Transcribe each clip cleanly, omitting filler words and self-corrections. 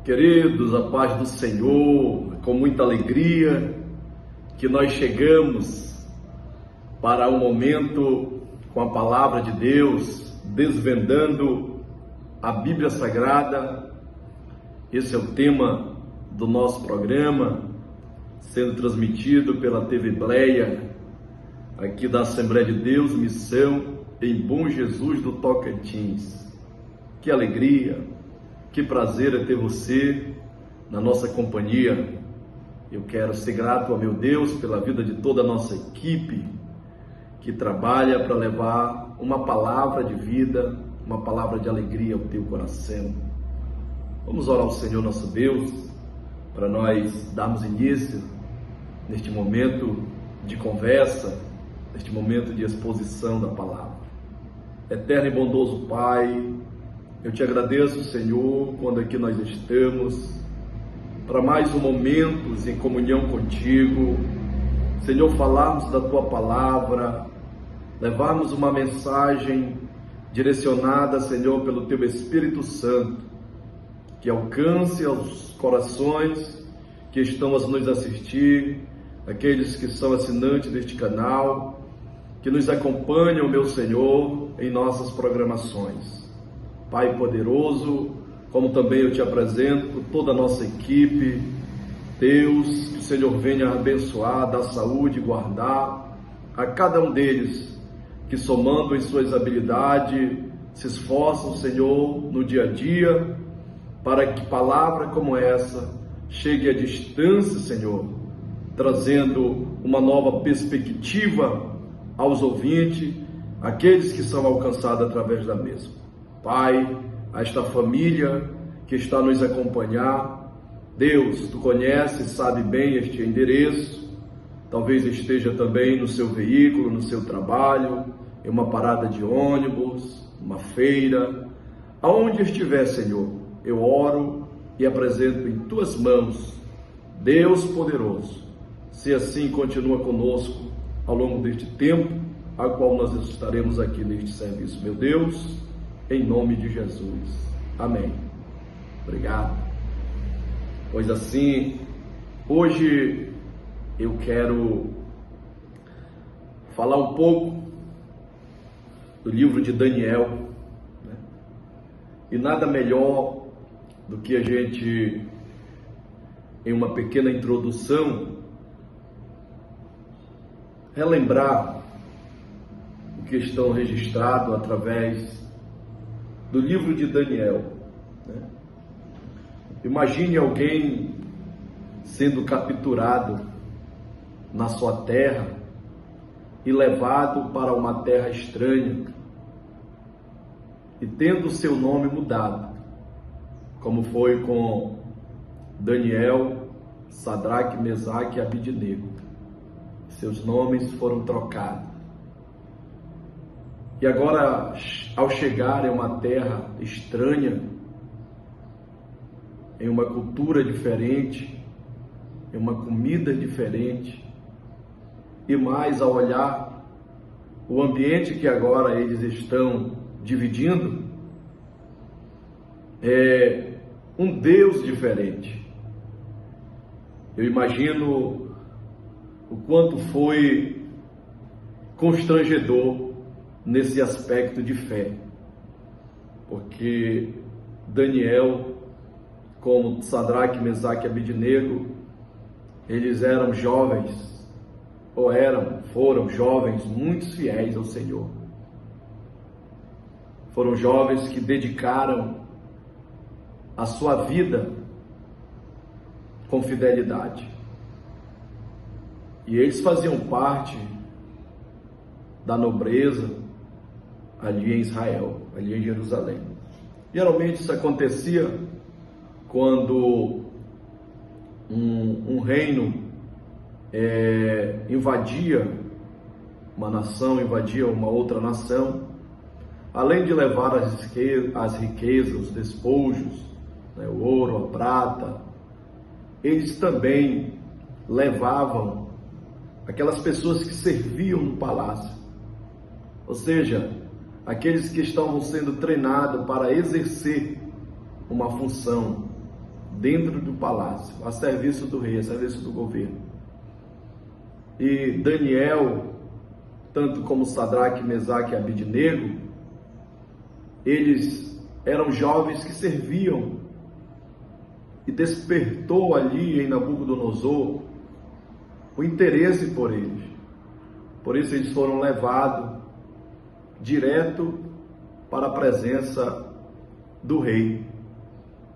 Queridos, a paz do Senhor, com muita alegria que nós chegamos para um momento com a palavra de Deus, desvendando a Bíblia Sagrada. Esse é o tema do nosso programa, sendo transmitido pela TV Bleia, aqui da Assembleia de Deus, Missão em Bom Jesus do Tocantins. Que alegria! Que prazer é ter você na nossa companhia. Eu quero ser grato ao meu Deus pela vida de toda a nossa equipe que trabalha para levar uma palavra de vida, uma palavra de alegria ao teu coração. Vamos orar ao Senhor nosso Deus para nós darmos início neste momento de conversa, neste momento de exposição da palavra. Eterno e bondoso Pai, eu te agradeço, Senhor, quando aqui nós estamos para mais um momento em comunhão contigo. Senhor, falarmos da tua palavra, levarmos uma mensagem direcionada, Senhor, pelo teu Espírito Santo, que alcance aos corações que estão a nos assistir, aqueles que são assinantes deste canal, que nos acompanham, meu Senhor, em nossas programações. Pai poderoso, como também eu te apresento toda a nossa equipe, Deus, que o Senhor venha abençoar, dar saúde, guardar a cada um deles, que somando em suas habilidades, se esforçam, Senhor, no dia a dia, para que palavra como essa chegue à distância, Senhor, trazendo uma nova perspectiva aos ouvintes, aqueles que são alcançados através da mesma. Pai, a esta família que está nos acompanhar, Deus, tu conheces, sabe bem este endereço, talvez esteja também no seu veículo, no seu trabalho, em uma parada de ônibus, uma feira, aonde estiver, Senhor, eu oro e apresento em tuas mãos, Deus poderoso, se assim continua conosco ao longo deste tempo, a qual nós estaremos aqui neste serviço, meu Deus, em nome de Jesus. Amém. Obrigado. Pois assim, hoje eu quero falar um pouco do livro de Daniel, né? E nada melhor do que a gente, em uma pequena introdução, relembrar o que estão registrado através do livro de Daniel, né? Imagine alguém sendo capturado na sua terra e levado para uma terra estranha e tendo seu nome mudado, como foi com Daniel, Sadraque, Mesaque e Abidnego. Seus nomes foram trocados. E agora, ao chegar em uma terra estranha, em uma cultura diferente, em uma comida diferente, e mais ao olhar o ambiente que agora eles estão dividindo, é um Deus diferente. Eu imagino o quanto foi constrangedor nesse aspecto de fé, porque Daniel, como Sadraque, Mesaque e Abidnego, eles eram jovens, foram jovens muito fiéis ao Senhor. Foram jovens que dedicaram a sua vida com fidelidade. E eles faziam parte da nobreza ali em Israel, ali em Jerusalém. Geralmente isso acontecia quando um reino invadia uma nação, invadia uma outra nação, além de levar as riquezas, os despojos, né, o ouro, a prata, eles também levavam aquelas pessoas que serviam no palácio, ou seja, aqueles que estavam sendo treinados para exercer uma função dentro do palácio, a serviço do rei, a serviço do governo. E Daniel, tanto como Sadraque, Mesaque e Abidnego, eles eram jovens que serviam, e despertou ali em Nabucodonosor o interesse por eles. Por isso eles foram levados direto para a presença do rei.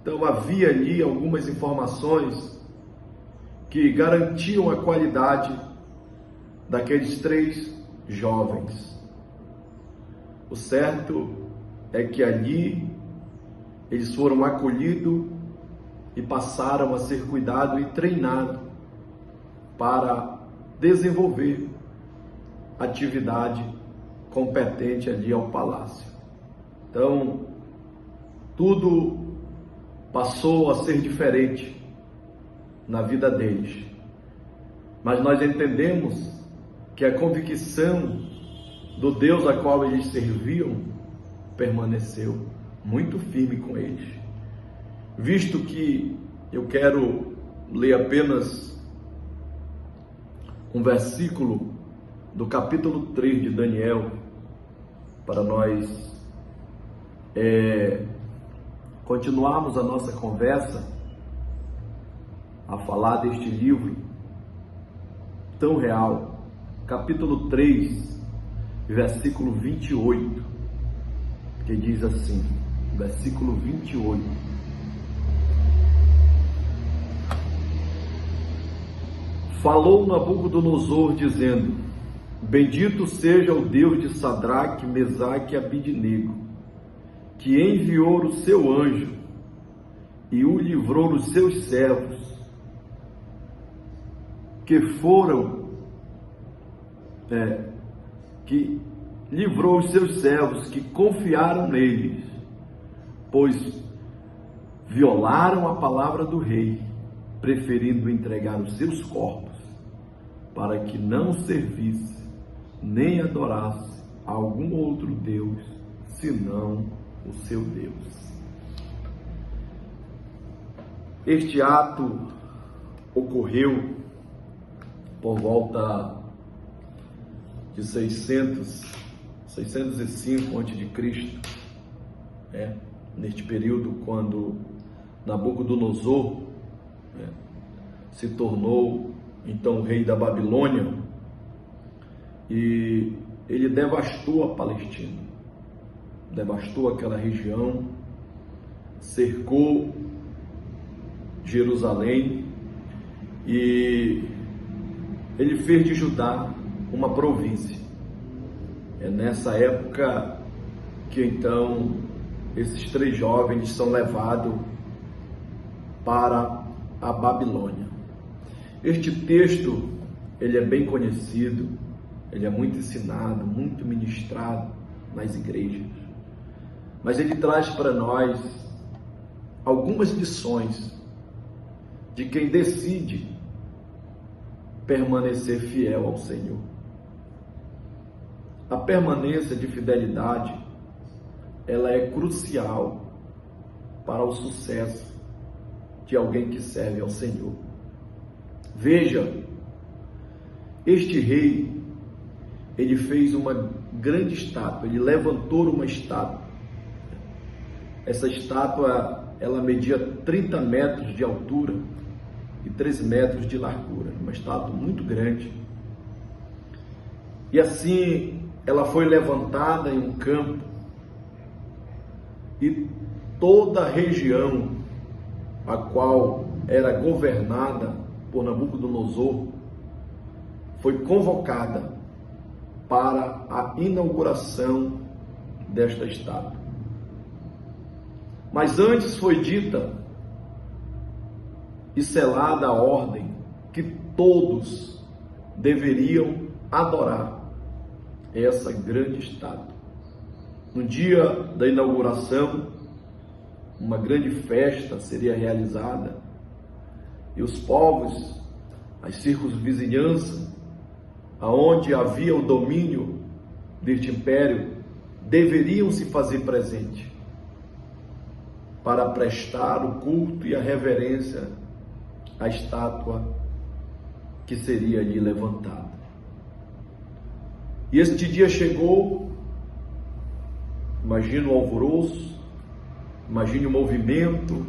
Então havia ali algumas informações que garantiam a qualidade daqueles 3 jovens. O certo é que ali eles foram acolhidos e passaram a ser cuidados e treinados para desenvolver atividade competente ali ao palácio. Então, tudo passou a ser diferente na vida deles. Mas nós entendemos que a convicção do Deus a qual eles serviam permaneceu muito firme com eles. Visto que eu quero ler apenas um versículo do capítulo 3 de Daniel, para nós continuarmos a nossa conversa a falar deste livro tão real. Capítulo 3, versículo 28, que diz assim, versículo 28: falou Nabucodonosor dizendo: bendito seja o Deus de Sadraque, Mesaque e Abidnego, que enviou o seu anjo e o livrou dos seus servos, que livrou os seus servos que confiaram neles, pois violaram a palavra do rei, preferindo entregar os seus corpos, para que não servisse nem adorasse a algum outro Deus, senão o seu Deus. Este ato ocorreu por volta de 605 a.C., neste período quando Nabucodonosor se tornou então rei da Babilônia, e ele devastou a Palestina, devastou aquela região, cercou Jerusalém, e ele fez de Judá uma província. É nessa época que então esses 3 jovens são levados para a Babilônia. Este texto, ele é bem conhecido, ele é muito ensinado, muito ministrado nas igrejas, mas ele traz para nós algumas lições de quem decide permanecer fiel ao Senhor. A permanência de fidelidade, ela é crucial para o sucesso de alguém que serve ao Senhor. Veja, este rei, ele fez uma grande estátua, ele levantou uma estátua. Essa estátua, ela media 30 metros de altura e 3 metros de largura, uma estátua muito grande. E assim, ela foi levantada em um campo, e toda a região a qual era governada por Nabucodonosor foi convocada para a inauguração desta estátua. Mas antes foi dita e selada a ordem que todos deveriam adorar essa grande estátua. No dia da inauguração, uma grande festa seria realizada, e os povos, as circunvizinhanças, aonde havia o domínio deste império, deveriam se fazer presente para prestar o culto e a reverência à estátua que seria ali levantada. E este dia chegou, imagine o alvoroço, imagine o movimento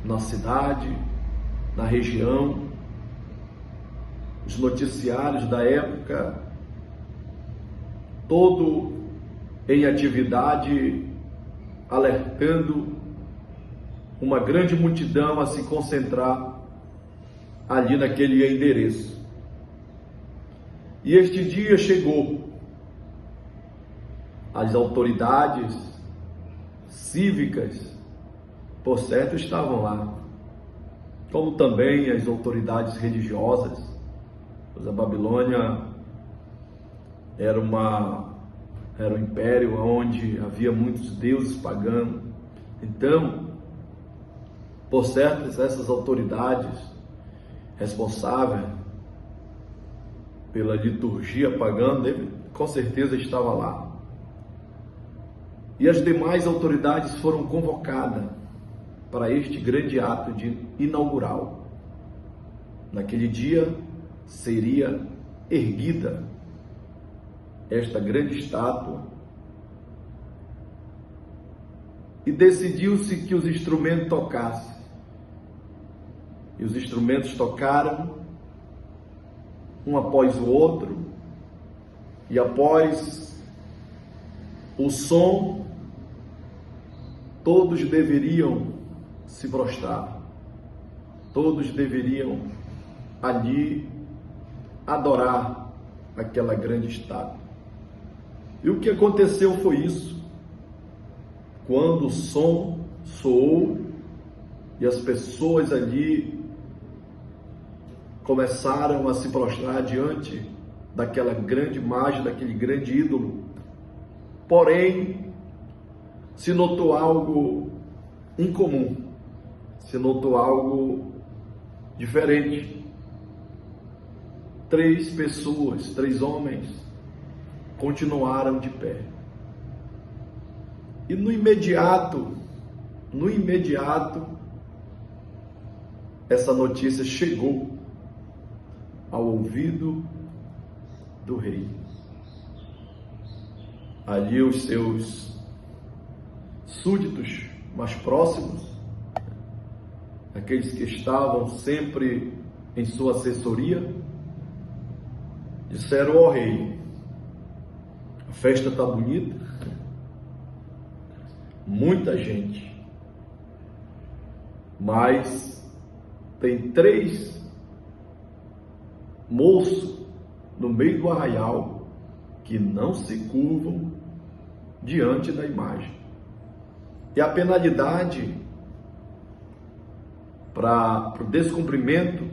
na cidade, na região, os noticiários da época, todo em atividade, alertando uma grande multidão a se concentrar ali naquele endereço. E este dia chegou. As autoridades cívicas, por certo, estavam lá, como também as autoridades religiosas, pois a Babilônia era um império onde havia muitos deuses pagãos. Então, por certo, essas autoridades responsáveis pela liturgia pagã, com certeza estava lá. E as demais autoridades foram convocadas para este grande ato de inaugural. Naquele dia seria erguida esta grande estátua e decidiu-se que os instrumentos tocassem. E os instrumentos tocaram um após o outro, e após o som, todos deveriam se prostrar, todos deveriam ali adorar aquela grande estátua. E o que aconteceu foi isso. Quando o som soou e as pessoas ali começaram a se prostrar diante daquela grande imagem, daquele grande ídolo, porém se notou algo incomum, se notou algo diferente. 3 pessoas, 3 homens, continuaram de pé. E no imediato, essa notícia chegou ao ouvido do rei. Ali os seus súditos mais próximos, aqueles que estavam sempre em sua assessoria, disseram ao rei: a festa está bonita, muita gente, mas tem 3 moços no meio do arraial que não se curvam diante da imagem. E a penalidade para o descumprimento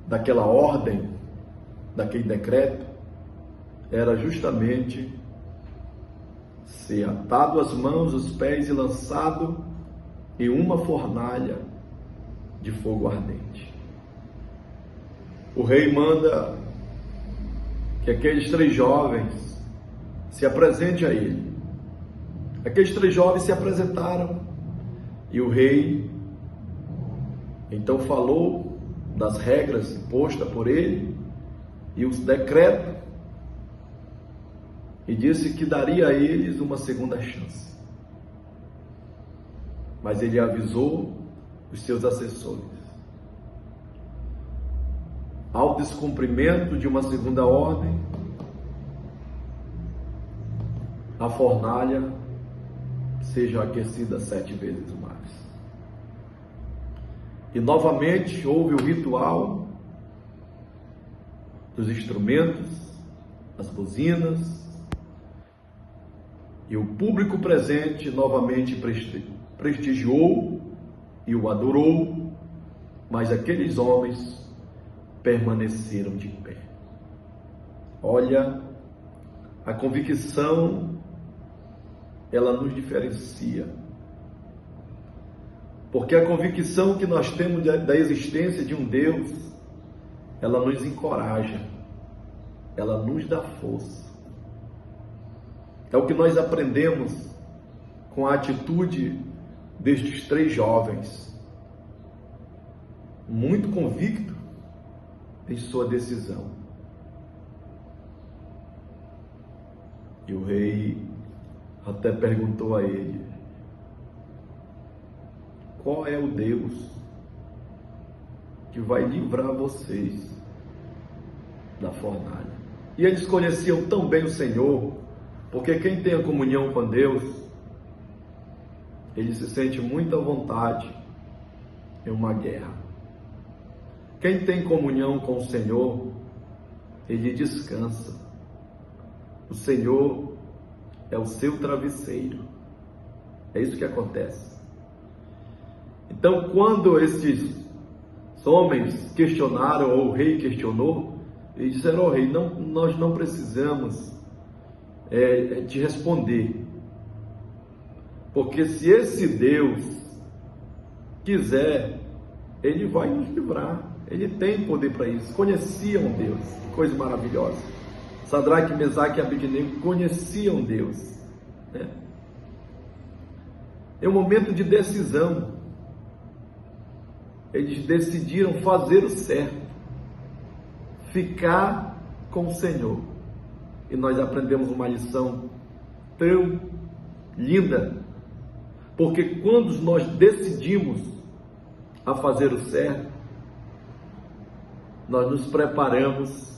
daquela ordem, daquele decreto, era justamente ser atado as mãos, os pés e lançado em uma fornalha de fogo ardente. O rei manda que aqueles 3 jovens se apresentem a ele. Aqueles 3 jovens se apresentaram e o rei então falou das regras impostas por ele e os decretos, e disse que daria a eles uma segunda chance. Mas ele avisou os seus assessores: ao descumprimento de uma segunda ordem, a fornalha seja aquecida 7 vezes mais. E novamente houve o ritual dos instrumentos, as buzinas, e o público presente novamente prestigiou e o adorou, mas aqueles homens permaneceram de pé. Olha, a convicção, ela nos diferencia, porque a convicção que nós temos da existência de um Deus, ela nos encoraja, ela nos dá força. É o que nós aprendemos com a atitude destes 3 jovens, muito convicto em sua decisão. E o rei até perguntou a ele: qual é o Deus que vai livrar vocês da fornalha? E eles conheciam tão bem o Senhor, porque quem tem a comunhão com Deus, ele se sente muito à vontade em uma guerra. Quem tem comunhão com o Senhor, ele descansa. O Senhor é o seu travesseiro. É isso que acontece. Então, quando esses homens questionaram, ou o rei questionou, eles disseram: rei, nós não precisamos te responder, porque se esse Deus quiser, ele vai nos livrar, ele tem poder para isso. Conheciam Deus, que coisa maravilhosa. Sadraque, Mesaque e Abednego conheciam Deus, né? É um momento de decisão. Eles decidiram fazer o certo, ficar com o Senhor. E nós aprendemos uma lição tão linda, porque quando nós decidimos a fazer o certo, nós nos preparamos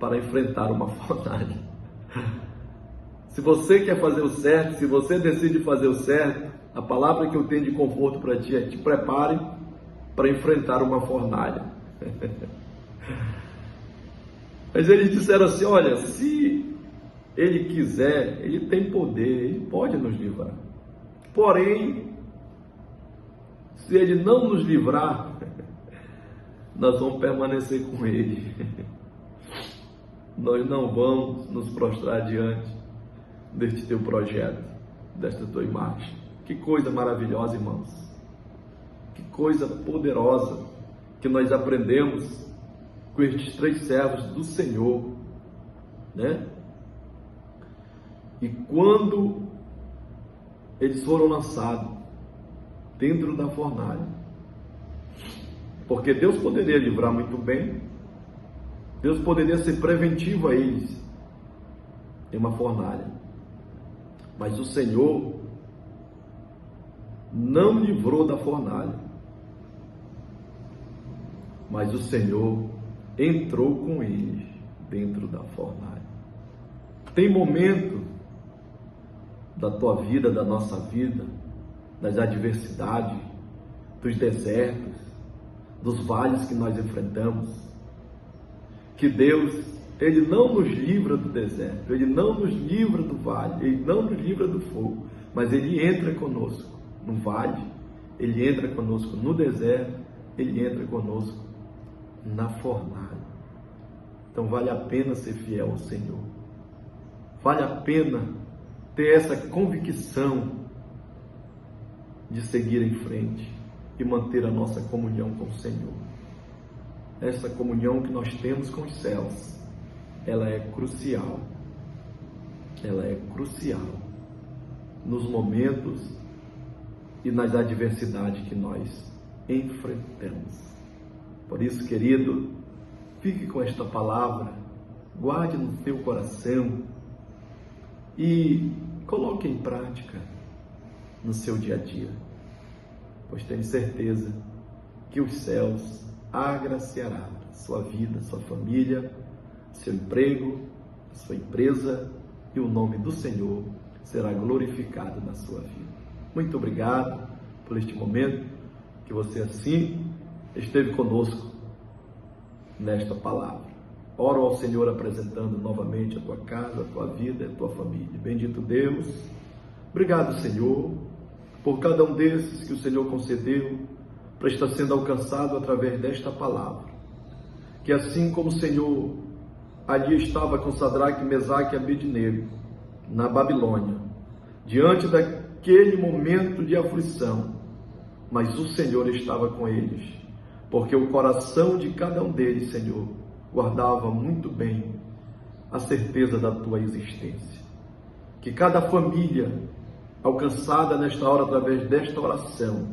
para enfrentar uma fornalha. Se você quer fazer o certo, se você decide fazer o certo, a palavra que eu tenho de conforto para ti é: te prepare para enfrentar uma fornalha. Mas eles disseram assim: olha, se ele quiser, ele tem poder, ele pode nos livrar. Porém, se ele não nos livrar, nós vamos permanecer com ele. Nós não vamos nos prostrar diante deste teu projeto, desta tua imagem. Que coisa maravilhosa, irmãos. Que coisa poderosa que nós aprendemos com estes 3 servos do Senhor, né? E quando eles foram lançados dentro da fornalha, porque Deus poderia livrar muito bem, Deus poderia ser preventivo a eles em uma fornalha, mas o Senhor não livrou da fornalha, mas o Senhor entrou com eles dentro da fornalha. Tem momento da tua vida, da nossa vida, das adversidades, dos desertos, dos vales que nós enfrentamos, que Deus, Ele não nos livra do deserto, Ele não nos livra do vale, Ele não nos livra do fogo, mas Ele entra conosco no vale, Ele entra conosco no deserto, Ele entra conosco na fornalha. Então vale a pena ser fiel ao Senhor, vale a pena ter essa convicção de seguir em frente e manter a nossa comunhão com o Senhor. Essa comunhão que nós temos com os céus, ela é crucial. Ela é crucial nos momentos e nas adversidades que nós enfrentamos. Por isso, querido, fique com esta palavra, guarde no teu coração e coloque em prática no seu dia a dia, pois tenho certeza que os céus agraciará sua vida, sua família, seu emprego, sua empresa, e o nome do Senhor será glorificado na sua vida. Muito obrigado por este momento, que você assim esteve conosco nesta palavra. Oro ao Senhor apresentando novamente a tua casa, a tua vida, a tua família. Bendito Deus, obrigado, Senhor, por cada um desses que o Senhor concedeu para estar sendo alcançado através desta palavra. Que assim como o Senhor ali estava com Sadraque, Mesaque e Abednego na Babilônia, diante daquele momento de aflição, mas o Senhor estava com eles, porque o coração de cada um deles, Senhor, guardava muito bem a certeza da tua existência. Que cada família, alcançada nesta hora através desta oração,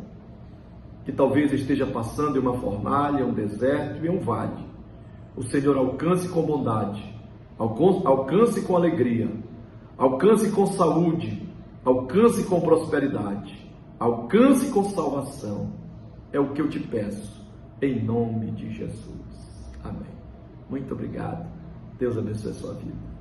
que talvez esteja passando em uma fornalha, um deserto e um vale, o Senhor alcance com bondade, alcance com alegria, alcance com saúde, alcance com prosperidade, alcance com salvação. É o que eu te peço, em nome de Jesus. Amém. Muito obrigado. Deus abençoe a sua vida.